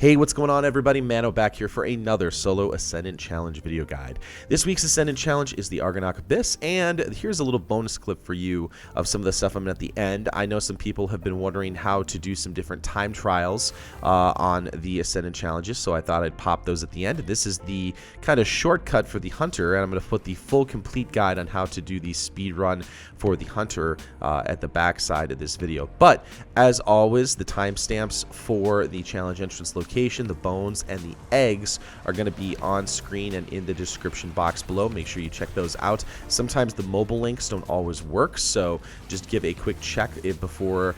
Hey, what's going on everybody? Mano back here for another solo Ascendant Challenge video guide. This week's Ascendant Challenge is the Argonaut Abyss, and here's a little bonus clip for you of some of the stuff I'm at the end. I know some people have been wondering how to do some different time trials on the Ascendant Challenges, so I thought I'd pop those at the end. This is the kind of shortcut for the Hunter, and I'm going to put the full complete guide on how to do the speed run for the Hunter at the back side of this video. But as always, the timestamps for the challenge entrance location, the bones, and the eggs are going to be on screen and in the description box below. Make sure you check those out. Sometimes the mobile links don't always work, so just give a quick check before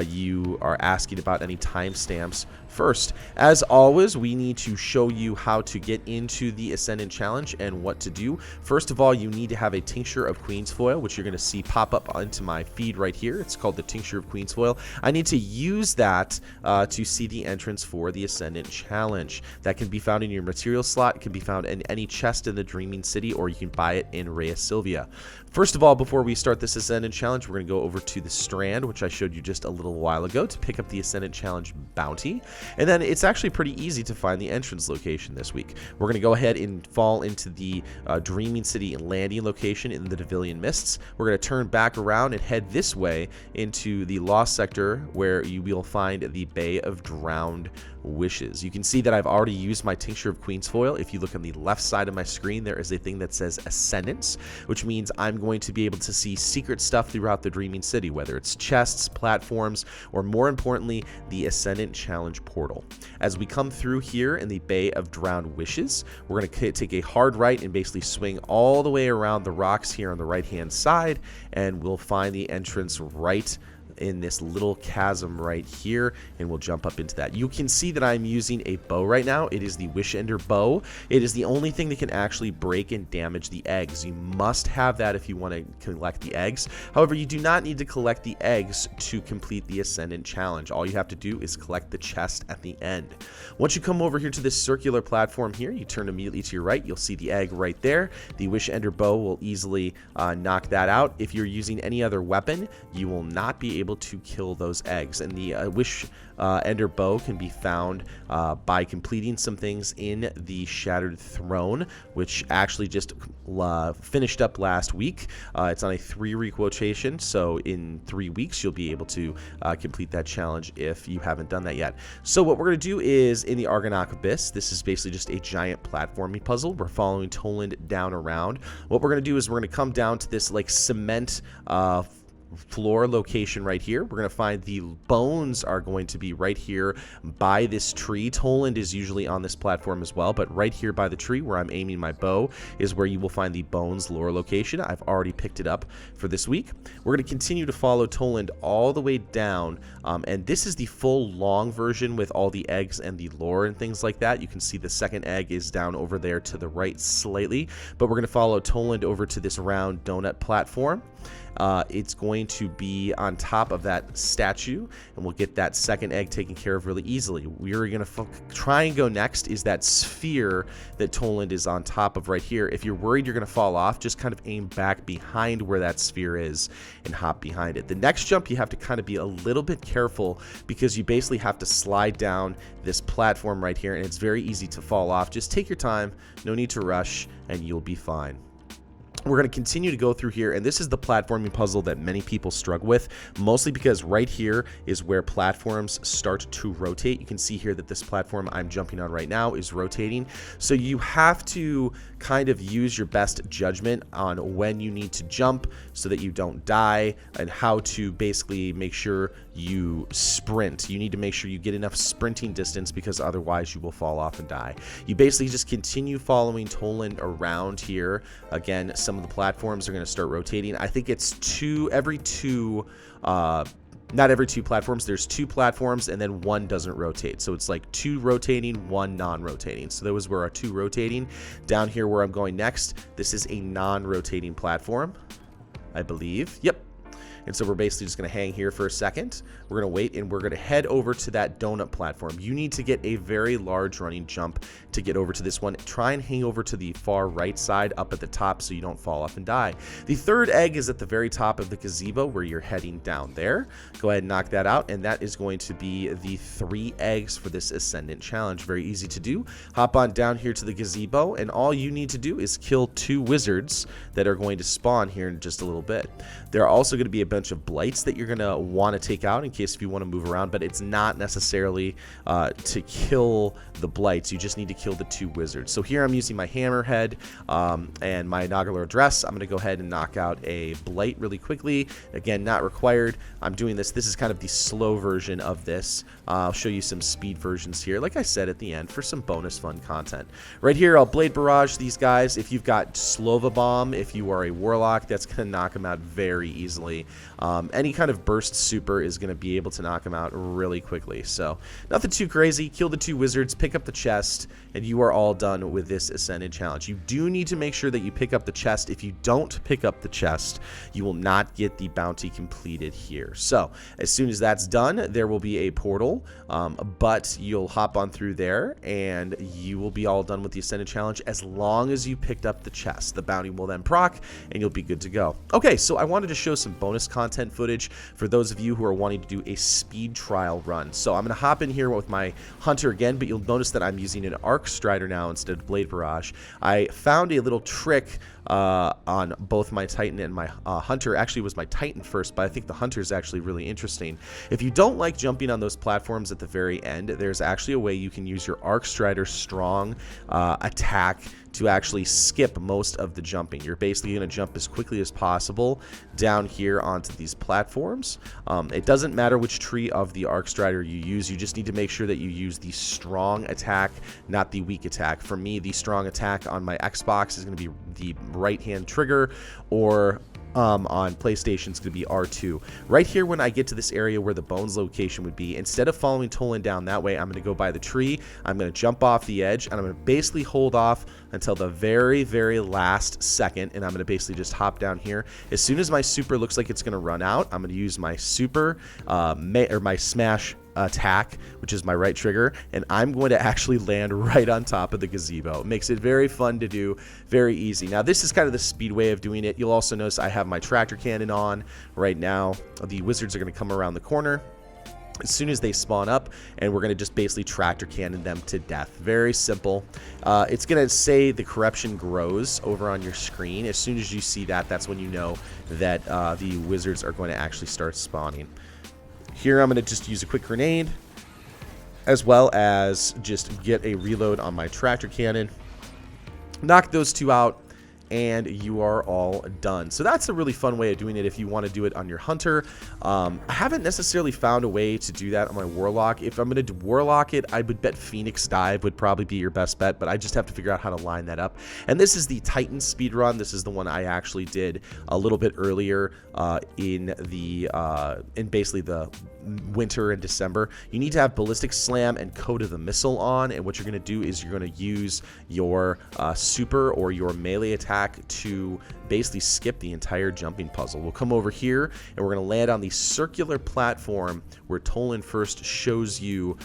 you are asking about any timestamps first. As always, we need to show you how to get into the Ascendant Challenge and what to do. First of all, you need to have a tincture of Queen's Foil, which you're going to see pop up onto my feed right here. It's called the tincture of Queen's Foil. I need to use that to see the entrance for the Ascendant Challenge. That can be found in your material slot. It can be found in any chest in the Dreaming City, or you can buy it in Rhea Silvia. First of all, before we start this Ascendant Challenge, we're going to go over to the Strand, which I showed you just a little while ago, to pick up the Ascendant Challenge bounty. And then it's actually pretty easy to find the entrance location this week. We're going to go ahead and fall into the Dreaming City landing location in the Devillian Mists. We're going to turn back around and head this way into the Lost Sector, where you will find the Bay of Drowned Wishes. You can see that I've already used my tincture of Queen's Foil. If you look on the left side of my screen, there is a thing that says Ascendance, which means I'm going to be able to see secret stuff throughout the Dreaming City, whether it's chests, platforms, or more importantly, the Ascendant Challenge portal. As we come through here in the Bay of Drowned Wishes, we're going to take a hard right and basically swing all the way around the rocks here on the right hand side, and we'll find the entrance right in this little chasm right here, and we'll jump up into that. You can see that I'm using a bow right now. It is the Wish Ender bow. It is the only thing that can actually break and damage the eggs. You must have that if you want to collect the eggs. However, you do not need to collect the eggs to complete the Ascendant Challenge. All you have to do is collect the chest at the end. Once you come over here to this circular platform here, you turn immediately to your right. You'll see the egg right there. The Wish Ender bow will easily knock that out. If you're using any other weapon, you will not be able to kill those eggs. And the Wish Ender bow can be found by completing some things in the Shattered Throne, which actually just finished up last week. It's on a 3-week rotation, so in 3 weeks you'll be able to complete that challenge if you haven't done that yet. So what we're going to do is in the Argonaut Abyss, this is basically just a giant platforming puzzle. We're following Toland down around. What we're going to do is we're going to come down to this like cement floor location right here. We're going to find the bones are going to be right here by this tree. Toland is usually on this platform as well, but right here by the tree where I'm aiming my bow is where you will find the bones lore location. I've already picked it up for this week. We're going to continue to follow Toland all the way down, and this is the full long version with all the eggs and the lore and things like that. You can see the second egg is down over there to the right slightly, but we're going to follow Toland over to this round donut platform. It's going to be on top of that statue, and we'll get that second egg taken care of really easily. We're going to try and go next is that sphere that Toland is on top of right here. If you're worried you're going to fall off, just kind of aim back behind where that sphere is and hop behind it. The next jump, you have to kind of be a little bit careful because you basically have to slide down this platform right here, and it's very easy to fall off. Just take your time, no need to rush, and you'll be fine. We're going to continue to go through here, and this is the platforming puzzle that many people struggle with, mostly because right here is where platforms start to rotate. You can see here that this platform I'm jumping on right now is rotating, so you have to kind of use your best judgment on when you need to jump so that you don't die, and how to basically make sure you sprint. You need to make sure you get enough sprinting distance, because otherwise you will fall off and die. You basically just continue following Toland around here. Again, some of the platforms are going to start rotating. I think it's not every two platforms. There's 2 platforms, and then 1 doesn't rotate. So it's like 2 rotating, 1 non-rotating. So those were our 2 rotating. Down here where I'm going next, this is a non-rotating platform, I believe. Yep. And so we're basically just going to hang here for a second. We're going to wait, and we're going to head over to that donut platform. You need to get a very large running jump to get over to this one. Try and hang over to the far right side up at the top so you don't fall off and die. The third egg is at the very top of the gazebo where you're heading down there. Go ahead and knock that out, and that is going to be the 3 eggs for this Ascendant challenge. Very easy to do. Hop on down here to the gazebo, and all you need to do is kill 2 wizards that are going to spawn here in just a little bit. There are also going to be a bunch of blights that you're going to want to take out in case if you want to move around, but it's not necessarily to kill the blights. You just need to kill the 2 wizards. So here I'm using my hammerhead and my inaugural address. I'm going to go ahead and knock out a blight really quickly. Again, not required. I'm doing this. This is kind of the slow version of this. I'll show you some speed versions here, like I said at the end, for some bonus fun content. Right here, I'll blade barrage these guys. If you've got Slova Bomb, if you are a warlock, that's going to knock them out very easily. Any kind of burst super is going to be able to knock them out really quickly. So nothing too crazy. Kill the 2 wizards, pick up the chest, and you are all done with this Ascended challenge. You do need to make sure that you pick up the chest. If you don't pick up the chest, you will not get the bounty completed here. So as soon as that's done, there will be a portal, but you'll hop on through there and you will be all done with the Ascended challenge as long as you picked up the chest. The bounty will then proc and you'll be good to go. Okay, so I wanted to show some bonus content footage for those of you who are wanting to do a speed trial run. So I'm going to hop in here with my hunter again, but you'll notice that I'm using an arc strider now instead of blade barrage. I found a little trick on both my Titan and my Hunter. Actually, it was my Titan first, but I think the Hunter is actually really interesting. If you don't like jumping on those platforms at the very end, there's actually a way you can use your Arc Strider strong attack to actually skip most of the jumping. You're basically going to jump as quickly as possible down here onto these platforms. It doesn't matter which tree of the Arc Strider you use. You just need to make sure that you use the strong attack, not the weak attack. For me, the strong attack on my Xbox is going to be the right hand trigger, or on PlayStation it's going to be R2. Right here, when I get to this area where the bones location would be, instead of following Tolan down that way, I'm going to go by the tree. I'm going to jump off the edge, and I'm going to basically hold off until the very, very last second, and I'm going to basically just hop down here. As soon as my super looks like it's going to run out, I'm going to use my super, my smash attack, which is my right trigger, and I'm going to actually land right on top of the gazebo. It makes it very fun to do, very easy. Now this is kind of the speed way of doing it. You'll also notice I have my tractor cannon on right now. The wizards are going to come around the corner as soon as they spawn up, and we're going to just basically tractor cannon them to death. Very simple. It's going to say the corruption grows over on your screen. As soon as you see that, that's when you know that the wizards are going to actually start spawning. Here I'm going to just use a quick grenade, as well as just get a reload on my tractor cannon. Knock those 2 out, and you are all done. So that's a really fun way of doing it if you want to do it on your Hunter. I haven't necessarily found a way to do that on my Warlock. If I'm going to Warlock it, I would bet Phoenix Dive would probably be your best bet, but I just have to figure out how to line that up. And this is the Titan speedrun. This is the one I actually did a little bit earlier in basically the winter and December. You need to have Ballistic Slam and Code of the Missile on, and what you're going to do is you're going to use your super or your melee attack to basically skip the entire jumping puzzle. We'll come over here and we're going to land on the circular platform where Tolan first shows you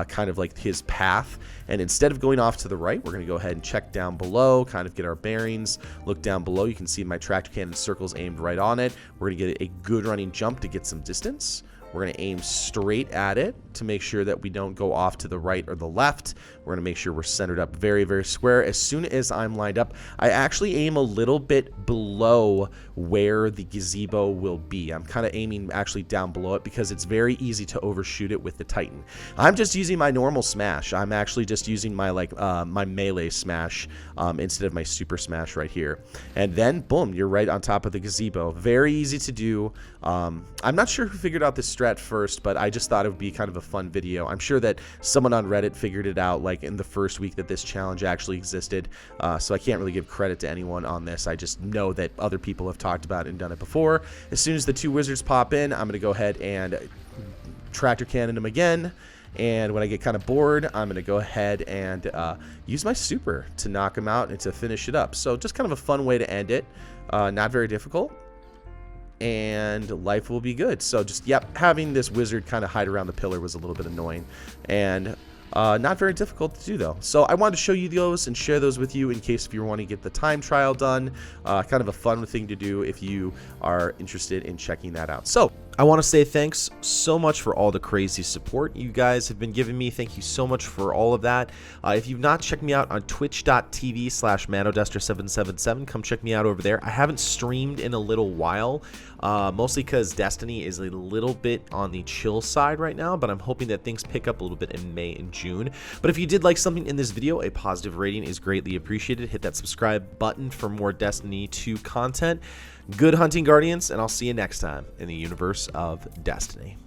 kind of like his path, and instead of going off to the right, we're going to go ahead and check down below, kind of get our bearings. Look down below, you can see my tractor cannon circles aimed right on it. We're going to get a good running jump to get some distance. We're going to aim straight at it to make sure that we don't go off to the right or the left. We're going to make sure we're centered up very, very square. As soon as I'm lined up, I actually aim a little bit below where the gazebo will be. I'm kind of aiming actually down below it because it's very easy to overshoot it with the Titan. I'm just using my normal smash. I'm actually just using my my melee smash instead of my super smash right here. And then, boom, you're right on top of the gazebo. Very easy to do. I'm not sure who figured out this strat first, but I just thought it would be kind of a fun video. I'm sure that someone on Reddit figured it out like in the first week that this challenge actually existed, so I can't really give credit to anyone on this. I just know that other people have talked about it and done it before. As soon as the 2 wizards pop in, I'm going to go ahead and tractor cannon them again, and when I get kind of bored, I'm going to go ahead and use my super to knock them out and to finish it up. So just kind of a fun way to end it, not very difficult. and life will be good. So just, yep, having this wizard kind of hide around the pillar was a little bit annoying, and not very difficult to do, though. So I wanted to show you those and share those with you in case if you want to get the time trial done. Kind of a fun thing to do if you are interested in checking that out. So I want to say thanks so much for all the crazy support you guys have been giving me. Thank you so much for all of that. If you've not checked me out on twitch.tv/manodester777, come check me out over there. I haven't streamed in a little while, mostly because Destiny is a little bit on the chill side right now, but I'm hoping that things pick up a little bit in May and June. But if you did like something in this video, a positive rating is greatly appreciated. Hit that subscribe button for more Destiny 2 content. Good hunting, Guardians, and I'll see you next time in the universe of Destiny.